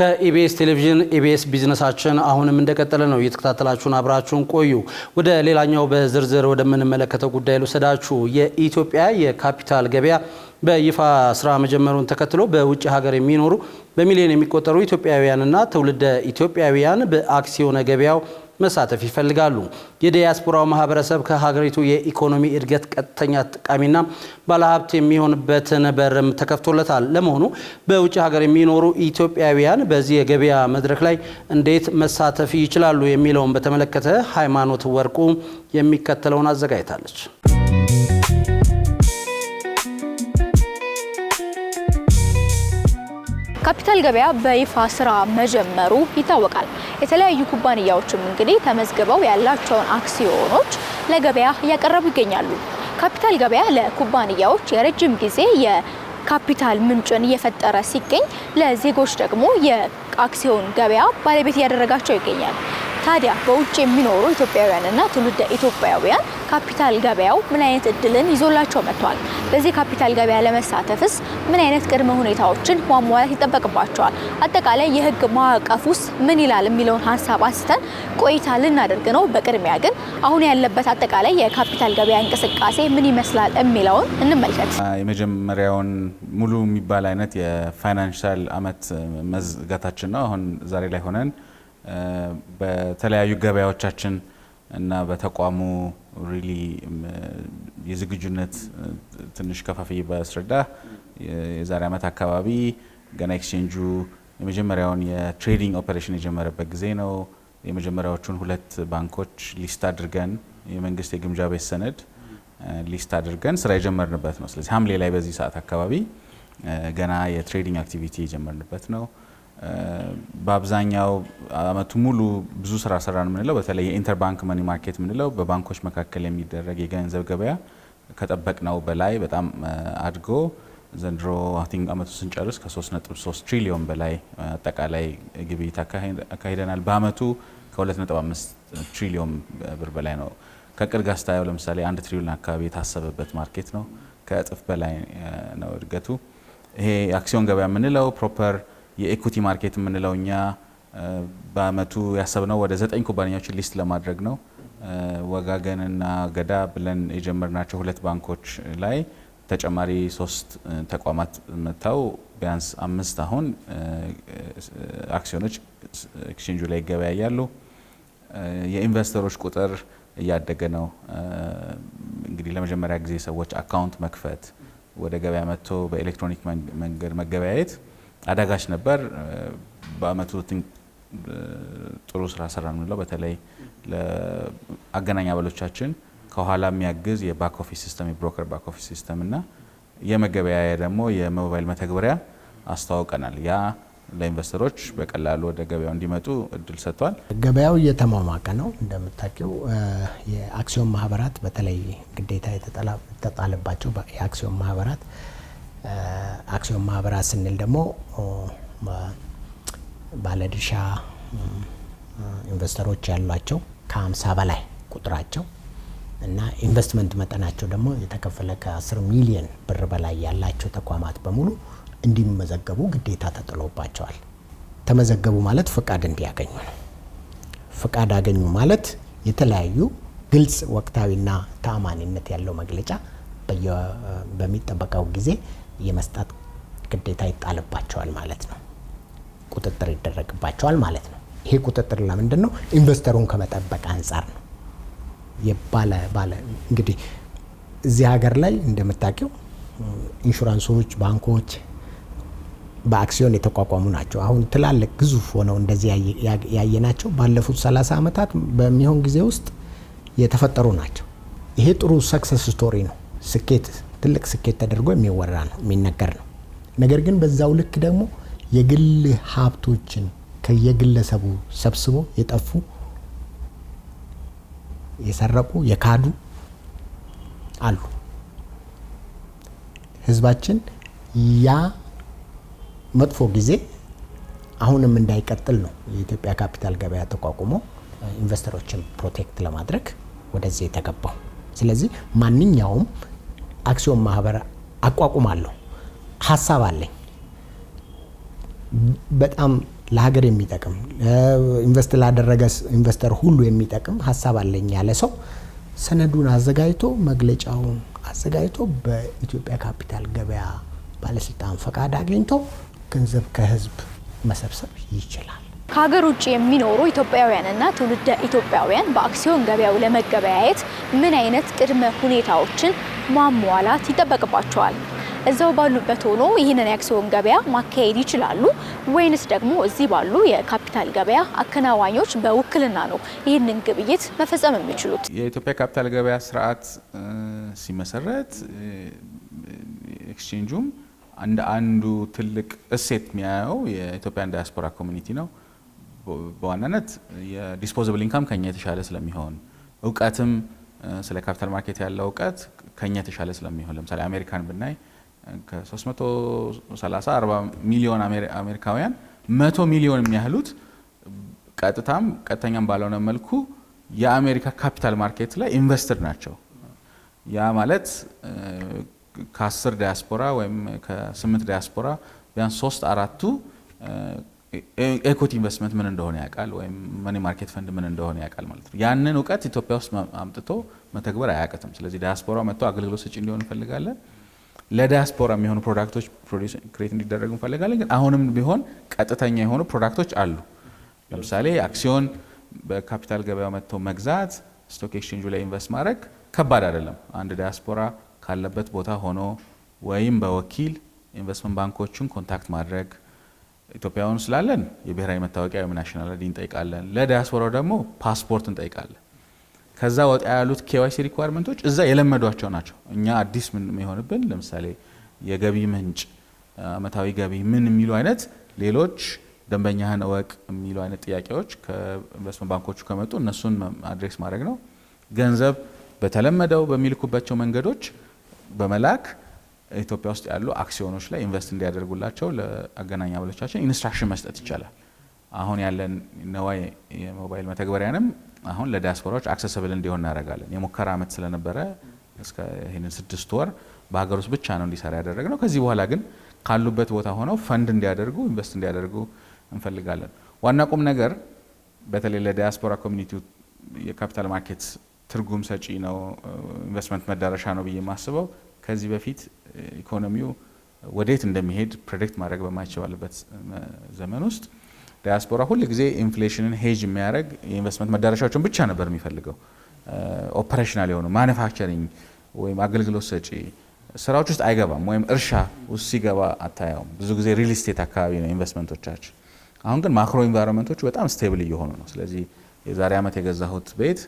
ከኢቢኤስ ቴሌቪዥን ኢቢኤስ ቢዝነሳችን አሁንም እንደቀጠለ ነው። እየተከታተላችሁን አብራችሁን ቆዩ። ወደ ሌላኛው በዝርዝር ወደምንመለከተው ጉዳይ ልውሰዳችሁ። የኢትዮጵያ የካፒታል ገበያ በይፋ ስራ መጀመሩን ተከትሎ በውጭ ሀገር የሚኖሩ በሚሊዮን የሚቆጠሩ ኢትዮጵያውያንና ትውልደ ኢትዮጵያውያን በአክሲዮን ገበያው መሳተፍ ይፈልጋሉ። የዲያስፖራው ማህበረሰብ ከሀገሪቱ የኢኮኖሚ እድገት ቀጥተኛ ተጠቃሚና ባለሀብት የሚሆንበትን በርም ተከፍቶለታል። ለመሆኑ በውጭ ሀገር የሚኖሩ ኢትዮጵያውያን በዚህ የገበያ መድረክ ላይ እንዴት መሳተፍ ይችላሉ የሚለውን በተመለከተ ሃይማኖት ወርቁ የሚከተለውን አዘጋጅታለች። ካፒታል ገበያ በይፋ ስራ መጀመሩ ይታወቃል። የተለያዩ ኩባንያዎችም እንግዲህ ተመዝግበው ያላቸውን አክሲዮኖች ለገበያ እያቀረቡ ይገኛሉ። ካፒታል ገበያ ለኩባንያዎች የረጅም ጊዜ የካፒታል ምንጭን እየፈጠረ ሲገኝ፣ ለዜጎች ደግሞ የአክሲዮን ገበያ ባለቤት እያደረጋቸው ይገኛል። ታዲያ በውጭ የሚኖሩ ኢትዮጵያውያንና ትውልደ ኢትዮጵያውያን ካፒታል ገበያው ምን አይነት እድልን ይዞላቸው መጥቷል? በዚህ ካፒታል ገበያ ለመሳተፍስ ምን አይነት ቅድመ ሁኔታዎችን ማሟላት ይጠበቅባቸዋል? አጠቃላይ የህግ ማዕቀፉስ ምን ይላል የሚለውን ሀሳብ አንስተን ቆይታ ልናደርግ ነው። በቅድሚያ ግን አሁን ያለበት አጠቃላይ የካፒታል ገበያ እንቅስቃሴ ምን ይመስላል የሚለውን እንመልከት። የመጀመሪያውን ሙሉ የሚባል አይነት የፋይናንሻል አመት መዝጋታችን ነው። አሁን ዛሬ ላይ ሆነን በተለያዩ ገበያዎቻችን እና በተቋሙ ሪሊ የዝግጁነት ትንሽ ከፋፍዬ ባስረዳ የዛሬ አመት አካባቢ ገና ኤክስቼንጁ የመጀመሪያውን የትሬዲንግ ኦፐሬሽን የጀመረበት ጊዜ ነው። የመጀመሪያዎቹን 2 ባንኮች ሊስት አድርገን የመንግስት የግምጃ ቤት ሰነድ ሊስት አድርገን ስራ የጀመርንበት ነው። ስለዚህ ሐምሌ ላይ በዚህ ሰዓት አካባቢ ገና የትሬዲንግ አክቲቪቲ የጀመርንበት ነው። በአብዛኛው አመቱ ሙሉ ብዙ ስራ ሰራን የምንለው በተለይ የኢንተርባንክ መኒ ማርኬት የምንለው በባንኮች መካከል የሚደረግ የገንዘብ ገበያ ከጠበቅነው በላይ በጣም አድጎ ዘንድሮ አይ ቲንክ አመቱ ስንጨርስ ከ3.3 ትሪሊዮን በላይ አጠቃላይ ግብይት አካሂደናል። በአመቱ ከ2.5 ትሪሊዮን ብር በላይ ነው። ከቅርብ ጋር ስታየው ለምሳሌ 1 ትሪሊዮን አካባቢ የታሰበበት ማርኬት ነው። ከእጥፍ በላይ ነው እድገቱ። ይሄ አክሲዮን ገበያ የምንለው ፕሮፐር የኢኩቲ ማርኬት የምንለው እኛ በአመቱ ያሰብነው ወደ 9 ኩባንያዎችን ሊስት ለማድረግ ነው። ወጋገንና ገዳ ብለን የጀመርናቸው 2 ባንኮች ላይ ተጨማሪ 3 ተቋማት መጥተው ቢያንስ 5 አሁን አክሲዮኖች ኤክስቼንጁ ላይ ይገበያያሉ። የኢንቨስተሮች ቁጥር እያደገ ነው። እንግዲህ ለመጀመሪያ ጊዜ ሰዎች አካውንት መክፈት ወደ ገበያ መጥቶ በኤሌክትሮኒክ መንገድ መገበያየት አዳጋች ነበር። በአመቱ ጥሩ ስራ ሰራን ነው። በተለይ ለአገናኝ አባሎቻችን ከኋላ የሚያግዝ የባክ ኦፊስ ሲስተም የብሮከር ባክ ኦፊስ ሲስተም እና የመገበያያ ደግሞ የሞባይል መተግበሪያ አስተዋውቀናል። ያ ለኢንቨስተሮች በቀላሉ ወደ ገበያው እንዲመጡ እድል ሰጥቷል። ገበያው እየተሟሟቀ ነው። እንደምታውቁው የአክሲዮን ማህበራት በተለይ ግዴታ የተጣለባቸው የአክሲዮን ማህበራት አክሲዮን ማህበራት ስንል ደግሞ ባለድርሻ ኢንቨስተሮች ያሏቸው ከ50 በላይ ቁጥራቸው እና ኢንቨስትመንት መጠናቸው ደግሞ የተከፈለ ከ10 ሚሊዮን ብር በላይ ያላቸው ተቋማት በሙሉ እንዲመዘገቡ ግዴታ ተጥሎባቸዋል። ተመዘገቡ ማለት ፍቃድ እንዲያገኙ ነው። ፍቃድ አገኙ ማለት የተለያዩ ግልጽ ወቅታዊና ተአማኒነት ያለው መግለጫ በሚጠበቀው ጊዜ የመስጠት ግዴታ ይጣልባቸዋል ማለት ነው። ቁጥጥር ይደረግባቸዋል ማለት ነው። ይሄ ቁጥጥር ለምንድን ነው? ኢንቨስተሩን ከመጠበቅ አንጻር ነው። ባለ እንግዲህ እዚህ ሀገር ላይ እንደምታውቂው ኢንሹራንሶች፣ ባንኮች በአክሲዮን የተቋቋሙ ናቸው። አሁን ትላልቅ ግዙፍ ሆነው እንደዚህ ያየናቸው ባለፉት 30 አመታት በሚሆን ጊዜ ውስጥ የተፈጠሩ ናቸው። ይሄ ጥሩ ሰክሰስ ስቶሪ ነው። ስኬት ትልቅ ስኬት ተደርጎ የሚወራ ነው የሚነገር ነው። ነገር ግን በዛው ልክ ደግሞ የግል ሀብቶችን ከየግለሰቡ ሰብስቦ የጠፉ የሰረቁ የካዱ አሉ። ህዝባችን ያ መጥፎ ጊዜ አሁንም እንዳይቀጥል ነው የኢትዮጵያ ካፒታል ገበያ ተቋቁሞ ኢንቨስተሮችን ፕሮቴክት ለማድረግ ወደዚህ የተገባው። ስለዚህ ማንኛውም አክሲዮን ማህበር አቋቁማለሁ ሐሳብ አለኝ በጣም ለሀገር የሚጠቅም ኢንቨስት ላደረገ ኢንቨስተር ሁሉ የሚጠቅም ሀሳብ አለኝ ያለ ሰው ሰነዱን አዘጋጅቶ መግለጫውን አዘጋጅቶ በኢትዮጵያ ካፒታል ገበያ ባለስልጣን ፈቃድ አግኝቶ ገንዘብ ከህዝብ መሰብሰብ ይችላል። ከሀገር ውጭ የሚኖሩ ኢትዮጵያውያንና ትውልደ ኢትዮጵያውያን በአክሲዮን ገበያው ለመገበያየት ምን አይነት ቅድመ ሁኔታዎችን ማሟላት ይጠበቅባቸዋል? እዛው ባሉበት ሆኖ ይህንን የአክሲዮን ገበያ ማካሄድ ይችላሉ ወይንስ ደግሞ እዚህ ባሉ የካፒታል ገበያ አከናዋኞች በውክልና ነው ይህንን ግብይት መፈጸም የሚችሉት? የኢትዮጵያ ካፒታል ገበያ ስርዓት ሲመሰረት ኤክስቼንጁም አንዱ ትልቅ እሴት የሚያየው የኢትዮጵያን ዳያስፖራ ኮሚኒቲ ነው። በዋናነት የዲስፖዛብል ኢንካም ከኛ የተሻለ ስለሚሆን እውቀትም ስለ ካፒታል ማርኬት ያለው እውቀት ከኛ የተሻለ ስለሚሆን ለምሳሌ አሜሪካን ብናይ ከ330-40 ሚሊዮን አሜሪካውያን 100 ሚሊዮን የሚያህሉት ቀጥተኛም ባልሆነ መልኩ የአሜሪካ ካፒታል ማርኬት ላይ ኢንቨስተር ናቸው። ያ ማለት ከ10 ዳያስፖራ ወይም ከ8 ዳያስፖራ ቢያንስ 3-4ቱ ኤኩቲ ኢንቨስትመንት ምን እንደሆነ ያውቃል ወይም መኒ ማርኬት ፈንድ ምን እንደሆነ ያውቃል ማለት ነው። ያንን እውቀት ኢትዮጵያ ውስጥ አምጥቶ መተግበር አያቅትም። ስለዚህ ዳያስፖራ መጥቶ አገልግሎት ሰጪ እንዲሆን እንፈልጋለን። ለዳያስፖራ የሚሆኑ ፕሮዳክቶች ክሬት እንዲደረጉ እንፈልጋለን። ግን አሁንም ቢሆን ቀጥተኛ የሆኑ ፕሮዳክቶች አሉ። ለምሳሌ አክሲዮን በካፒታል ገበያ መጥቶ መግዛት፣ ስቶክ ኤክስቼንጁ ላይ ኢንቨስት ማድረግ ከባድ አይደለም። አንድ ዳያስፖራ ካለበት ቦታ ሆኖ ወይም በወኪል ኢንቨስትመንት ባንኮችን ኮንታክት ማድረግ፣ ኢትዮጵያውያን ስላለን የብሔራዊ መታወቂያ ወይም ናሽናል አይዲ እንጠይቃለን። ለዳያስፖራው ደግሞ ፓስፖርት እንጠይቃለን። ከዛ ወጣ ያሉት ኬዋይሲ ሪኳየርመንቶች እዛ የለመዷቸው ናቸው። እኛ አዲስ ምን የሚሆንብን ለምሳሌ የገቢ ምንጭ፣ አመታዊ ገቢ ምን የሚሉ አይነት ሌሎች ደንበኛህን እወቅ የሚሉ አይነት ጥያቄዎች ከኢንቨስትመንት ባንኮቹ ከመጡ እነሱን አድሬስ ማድረግ ነው። ገንዘብ በተለመደው በሚልኩባቸው መንገዶች በመላክ ኢትዮጵያ ውስጥ ያሉ አክሲዮኖች ላይ ኢንቨስት እንዲያደርጉላቸው ለአገናኝ አባሎቻችን ኢንስትራክሽን መስጠት ይቻላል። አሁን ያለን ነዋይ የሞባይል መተግበሪያንም አሁን ለዲያስፖራዎች አክሰሲብል እንዲሆን እናደርጋለን። የሙከራ አመት ስለነበረ እስከ ይሄንን 6 ወር በሀገር ውስጥ ብቻ ነው እንዲሰራ ያደረግነው። ከዚህ በኋላ ግን ካሉበት ቦታ ሆነው ፈንድ እንዲያደርጉ ኢንቨስት እንዲያደርጉ እንፈልጋለን። ዋና ቁም ነገር በተለይ ለዲያስፖራ ኮሚኒቲ የካፒታል ማርኬት ትርጉም ሰጪ ነው፣ ኢንቨስትመንት መዳረሻ ነው ብዬ የማስበው ከዚህ በፊት ኢኮኖሚው ወዴት እንደሚሄድ ፕሬዲክት ማድረግ በማይቻልበት ዘመን ውስጥ ዲያስፖራ ሁል ጊዜ ኢንፍሌሽንን ሄጅ የሚያደርግ የኢንቨስትመንት መዳረሻዎችን ብቻ ነበር የሚፈልገው። ኦፐሬሽናል የሆኑ ማኑፋክቸሪንግ ወይም አገልግሎት ሰጪ ስራዎች ውስጥ አይገባም፣ ወይም እርሻ ውስጥ ሲገባ አታያውም። ብዙ ጊዜ ሪል ስቴት አካባቢ ነው ኢንቨስትመንቶቻችን። አሁን ግን ማክሮ ኢንቫይሮንመንቶቹ በጣም ስቴብል እየሆኑ ነው። ስለዚህ የዛሬ አመት የገዛሁት ቤት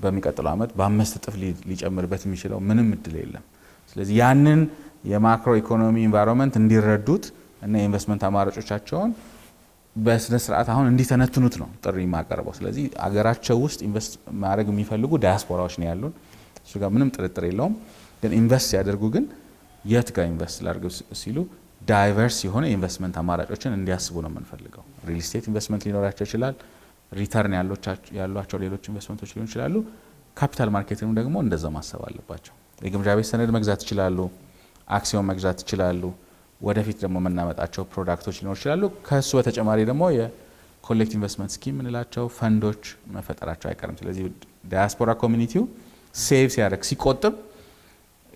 በሚቀጥለው አመት በ5 እጥፍ ሊጨምርበት የሚችለው ምንም እድል የለም። ስለዚህ ያንን የማክሮ ኢኮኖሚ ኢንቫይሮንመንት እንዲረዱት እና የኢንቨስትመንት አማራጮቻቸውን በስነ ስርዓት አሁን እንዲተነትኑት ነው ጥሪ የማቀርበው። ስለዚህ አገራቸው ውስጥ ኢንቨስት ማድረግ የሚፈልጉ ዳያስፖራዎች ነው ያሉን፣ እሱ ጋር ምንም ጥርጥር የለውም። ግን ኢንቨስት ሲያደርጉ ግን የት ጋር ኢንቨስት ላድርግ ሲሉ ዳይቨርስ የሆነ ኢንቨስትመንት አማራጮችን እንዲያስቡ ነው የምንፈልገው። ሪል ስቴት ኢንቨስትመንት ሊኖራቸው ይችላል፣ ሪተርን ያሏቸው ሌሎች ኢንቨስትመንቶች ሊሆኑ ይችላሉ። ካፒታል ማርኬትንም ደግሞ እንደዛ ማሰብ አለባቸው። የግምጃ ቤት ሰነድ መግዛት ይችላሉ፣ አክሲዮን መግዛት ይችላሉ። ወደፊት ደግሞ የምናመጣቸው ፕሮዳክቶች ሊኖር ይችላሉ። ከሱ በተጨማሪ ደግሞ የኮሌክቲቭ ኢንቨስትመንት ስኪም የምንላቸው ፈንዶች መፈጠራቸው አይቀርም። ስለዚህ ዳያስፖራ ኮሚኒቲው ሴቭ ሲያደርግ ሲቆጥብ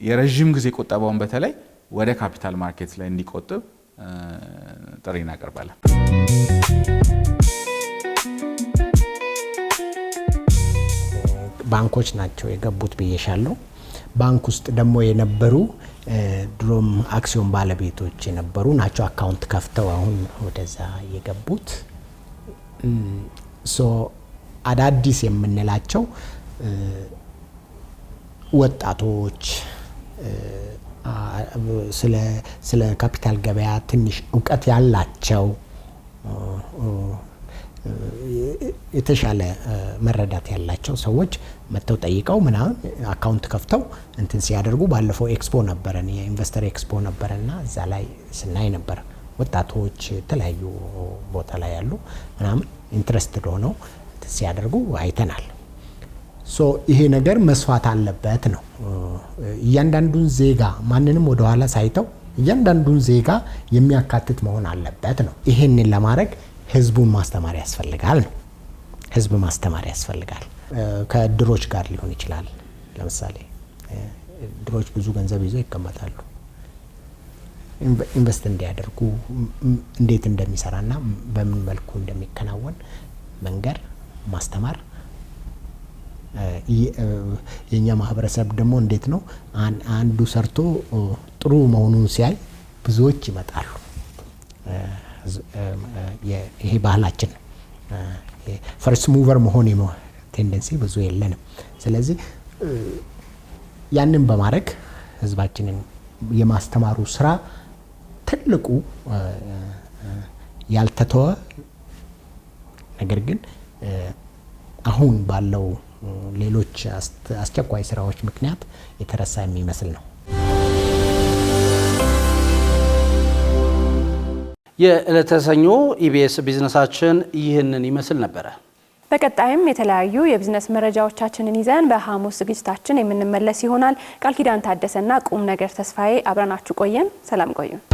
የረዥም ጊዜ ቁጠባውን በተለይ ወደ ካፒታል ማርኬት ላይ እንዲቆጥብ ጥሪ እናቀርባለን። ባንኮች ናቸው የገቡት ብዬሻለሁ። ባንክ ውስጥ ደግሞ የነበሩ ድሮም አክሲዮን ባለቤቶች የነበሩ ናቸው አካውንት ከፍተው አሁን ወደዛ የገቡት። አዳዲስ የምንላቸው ወጣቶች ስለ ካፒታል ገበያ ትንሽ እውቀት ያላቸው የተሻለ መረዳት ያላቸው ሰዎች መጥተው ጠይቀው ምናምን አካውንት ከፍተው እንትን ሲያደርጉ ባለፈው ኤክስፖ ነበረን፣ የኢንቨስተር ኤክስፖ ነበረና እዛ ላይ ስናይ ነበር። ወጣቶች የተለያዩ ቦታ ላይ ያሉ ምናምን ኢንትረስትድ ሆነው ሲያደርጉ አይተናል። ይሄ ነገር መስፋት አለበት ነው። እያንዳንዱን ዜጋ ማንንም ወደ ኋላ ሳይተው እያንዳንዱን ዜጋ የሚያካትት መሆን አለበት ነው። ይሄንን ለማድረግ ህዝቡን ማስተማር ያስፈልጋል ነው። ህዝብ ማስተማር ያስፈልጋል። ከድሮች ጋር ሊሆን ይችላል። ለምሳሌ ድሮች ብዙ ገንዘብ ይዘው ይቀመጣሉ። ኢንቨስት እንዲያደርጉ እንዴት እንደሚሰራና በምን መልኩ እንደሚከናወን መንገር ማስተማር። የኛ ማህበረሰብ ደግሞ እንዴት ነው አንዱ ሰርቶ ጥሩ መሆኑን ሲያይ ብዙዎች ይመጣሉ። ይሄ ባህላችን ነው። ፈርስት ሙቨር መሆን ቴንደንሲ ብዙ የለንም። ስለዚህ ያንን በማድረግ ህዝባችንን የማስተማሩ ስራ ትልቁ ያልተተወ ነገር ግን አሁን ባለው ሌሎች አስቸኳይ ስራዎች ምክንያት የተረሳ የሚመስል ነው። የዕለተ ሰኞ ኢቢኤስ ቢዝነሳችን ይህንን ይመስል ነበረ። በቀጣይም የተለያዩ የቢዝነስ መረጃዎቻችንን ይዘን በሐሙስ ዝግጅታችን የምንመለስ ይሆናል። ቃል ኪዳን ታደሰና ቁም ነገር ተስፋዬ አብረናችሁ ቆየን። ሰላም ቆዩ።